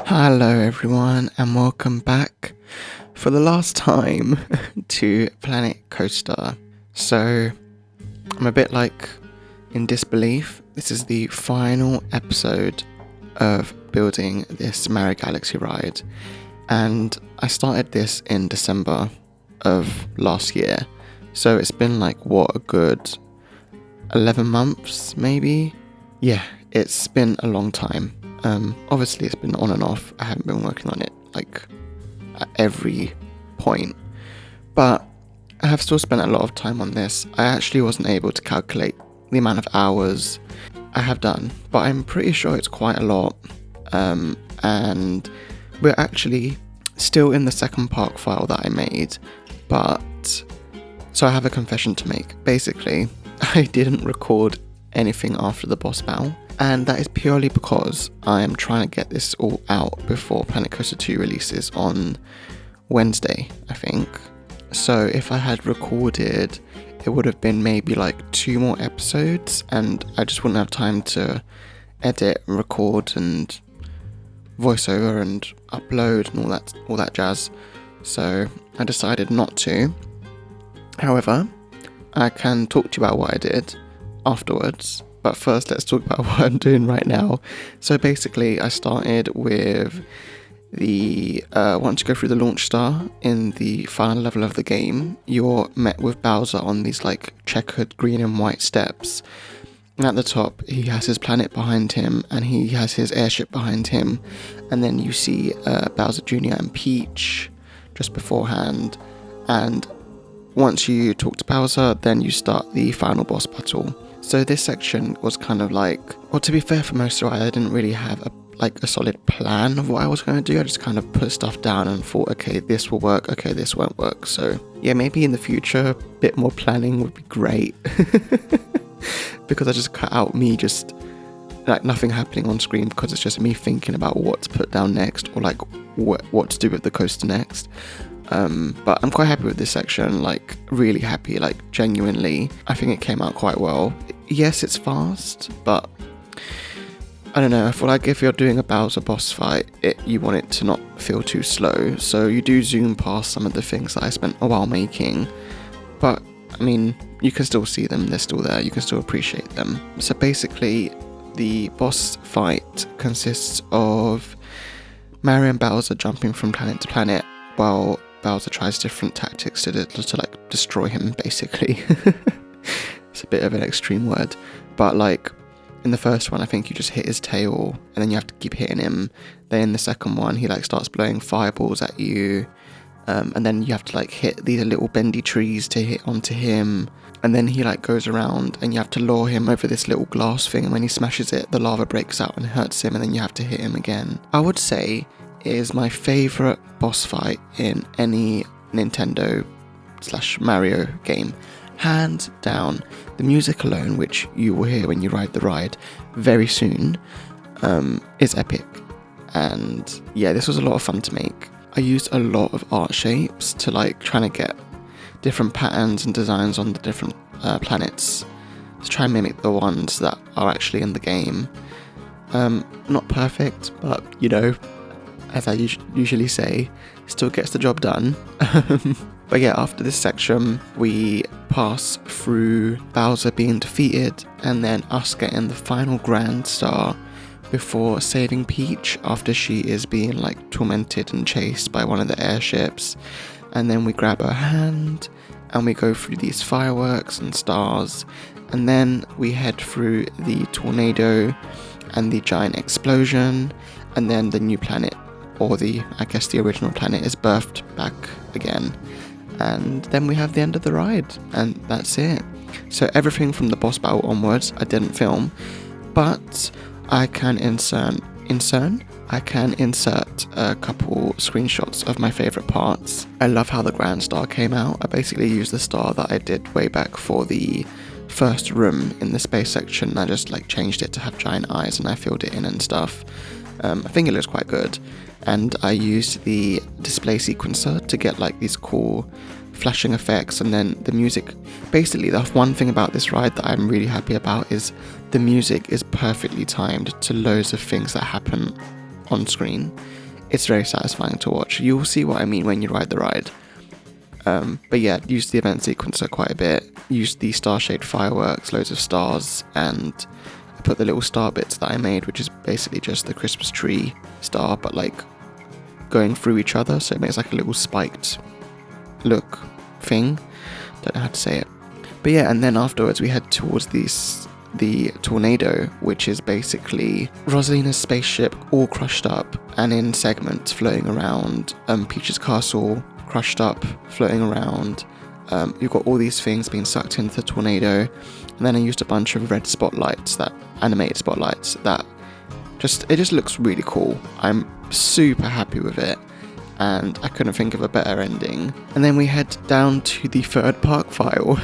Hello everyone and welcome back for the last time to Planet Coaster. So I'm a bit in disbelief. This is the final episode of building this Mario Galaxy ride, and I started this in December of last year. So it's been a good 11 months maybe? Yeah, it's been a long time. Obviously it's been on and off. I haven't been working on it at every point, but I have still spent a lot of time on this. I actually wasn't able to calculate the amount of hours I have done, but I'm pretty sure it's quite a lot. And we're actually still in the second park file that I made, but so I have a confession to make. Basically, I didn't record anything after the boss battle, and that is purely because I am trying to get this all out before Planet Coaster 2 releases on Wednesday, I think. So if I had recorded, it would have been maybe 2 more episodes, and I just wouldn't have time to edit, record, and voiceover and upload and all that jazz. So I decided not to. However, I can talk to you about what I did afterwards, but first let's talk about what I'm doing right now. So basically I started with the once you go through the launch star in the final level of the game, you're met with Bowser on these checkered green and white steps. And at the top he has his planet behind him and he has his airship behind him, and then you see Bowser Jr. and Peach just beforehand, and once you talk to Bowser, then you start the final boss battle. So this section was kind of well, to be fair, for most of it, I didn't really have a solid plan of what I was going to do. I just kind of put stuff down and thought, okay, this will work, okay, this won't work. So yeah, maybe in the future, a bit more planning would be great. Because I just cut out me just nothing happening on screen, because it's just me thinking about what to put down next, or what to do with the coaster next. But I'm quite happy with this section, really happy, genuinely. I think it came out quite well. Yes, it's fast, but I don't know, I feel like if you're doing a Bowser boss fight, you want it to not feel too slow, so you do zoom past some of the things that I spent a while making, but I mean, you can still see them, they're still there, you can still appreciate them. So basically, the boss fight consists of Mario and Bowser jumping from planet to planet, while Bowser tries different tactics to destroy him, basically. It's a bit of an extreme word, but in the first one, I think you just hit his tail and then you have to keep hitting him. Then in the second one, he starts blowing fireballs at you, and then you have to hit these little bendy trees to hit onto him, and then he goes around and you have to lure him over this little glass thing, and when he smashes it, the lava breaks out and hurts him, and then you have to hit him again. I would say it is my favourite boss fight in any Nintendo / Mario game. Hands down. The music alone, which you will hear when you ride the ride very soon, is epic. And yeah, this was a lot of fun to make. I used a lot of art shapes to trying to get different patterns and designs on the different planets to try and mimic the ones that are actually in the game. Not perfect, but as I usually say, still gets the job done. But yeah, after this section, we pass through Bowser being defeated, and then us getting the final Grand Star before saving Peach after she is being tormented and chased by one of the airships. And then we grab her hand, and we go through these fireworks and stars, and then we head through the tornado and the giant explosion, and then the new planet, or the original planet, is birthed back again. And then we have the end of the ride, and that's it. So everything from the boss battle onwards I didn't film, but I can insert a couple screenshots of my favourite parts. I love how the Grand Star came out. I basically used the star that I did way back for the first room in the space section. I just changed it to have giant eyes, and I filled it in and stuff. I think it looks quite good. And I used the display sequencer to get these cool flashing effects, and then the music. Basically, the one thing about this ride that I'm really happy about is the music is perfectly timed to loads of things that happen on screen. It's very satisfying to watch. You'll see what I mean when you ride the ride. But yeah, use the event sequencer quite a bit. Use the star-shaped fireworks, loads of stars, and I put the little star bits that I made, which is basically just the Christmas tree star, but like going through each other, so it makes like a little spiked look thing. Don't know how to say it. But yeah, and then afterwards we head towards the tornado, which is basically Rosalina's spaceship all crushed up and in segments floating around. Peach's castle crushed up, floating around. You've got all these things being sucked into the tornado, and then I used a bunch of red spotlights, that animated spotlights, that it just looks really cool. I'm super happy with it, and I couldn't think of a better ending. And then we head down to the third park file.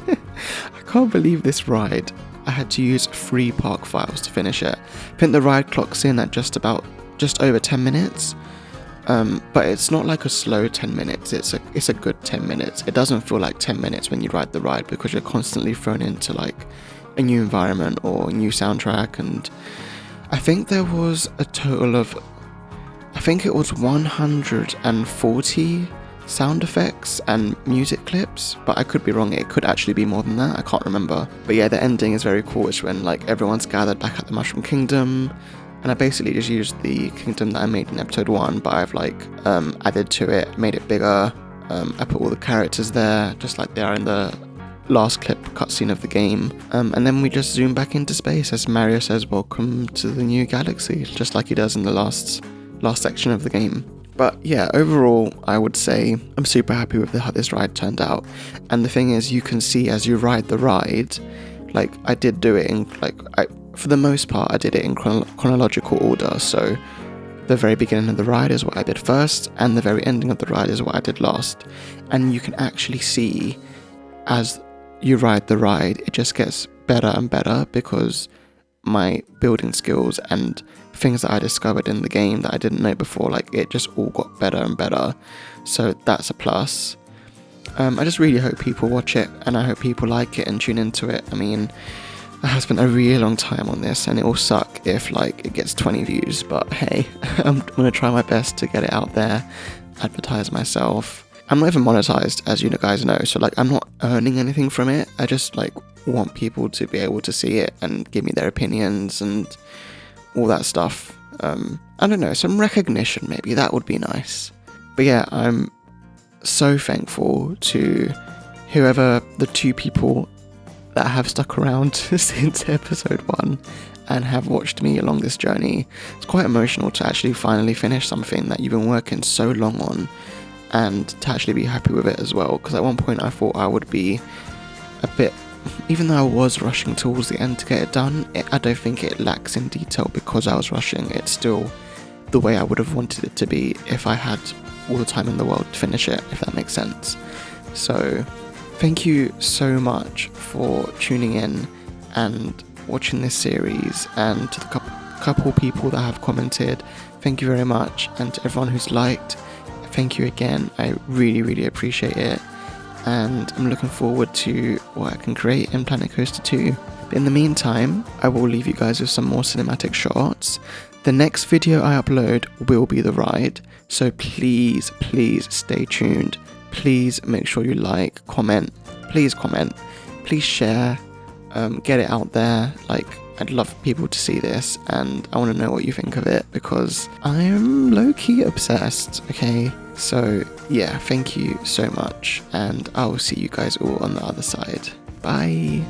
I can't believe this ride. I had to use 3 park files to finish it. I think the ride clocks in at just over 10 minutes. But it's not like a slow 10 minutes, it's a good 10 minutes. It doesn't feel like 10 minutes when you ride the ride, because you're constantly thrown into like a new environment or a new soundtrack. And I think there was a total of, I think it was 140 sound effects and music clips, but I could be wrong, it could actually be more than that, I can't remember. But yeah, the ending is very cool. It's when like everyone's gathered back at the Mushroom Kingdom, and I basically just used the kingdom that I made in episode 1, but I've like added to it, made it bigger. I put all the characters there, just like they are in the last clip cutscene of the game. And then we just zoom back into space as Mario says, "Welcome to the new galaxy," just like he does in the last section of the game. But yeah, overall, I would say I'm super happy with how this ride turned out. And the thing is, you can see as you ride the ride, like I did do it in for the most part, I did it in chronological order. So the very beginning of the ride is what I did first, and the very ending of the ride is what I did last. And you can actually see as you ride the ride, it just gets better and better, because my building skills and things that I discovered in the game that I didn't know before, like it just all got better and better. So that's a plus. I just really hope people watch it, and I hope people like it and tune into it. I mean, I have spent a really long time on this, and it will suck if like it gets 20 views, but hey, I'm gonna try my best to get it out there, advertise myself. I'm not even monetized, as you guys know, so like I'm not earning anything from it. I just like want people to be able to see it and give me their opinions and all that stuff. I don't know, some recognition maybe, that would be nice. But yeah, I'm so thankful to whoever the 2 people that have stuck around since episode 1 and have watched me along this journey. It's quite emotional to actually finally finish something that you've been working so long on, and to actually be happy with it as well, because at one point I thought I would be a bit, even though I was rushing towards the end to get it done, I don't think it lacks in detail because I was rushing. It's still the way I would have wanted it to be if I had all the time in the world to finish it, if that makes sense. So thank you so much for tuning in and watching this series, and to the couple people that have commented, thank you very much, and to everyone who's liked, thank you again. I really, really appreciate it, and I'm looking forward to what I can create in Planet Coaster 2. But in the meantime, I will leave you guys with some more cinematic shots. The next video I upload will be the ride, so please stay tuned. Please make sure you like, comment, please share, get it out there. Like, I'd love people to see this, and I want to know what you think of it, because I'm low-key obsessed, okay? So yeah, thank you so much, and I will see you guys all on the other side. Bye!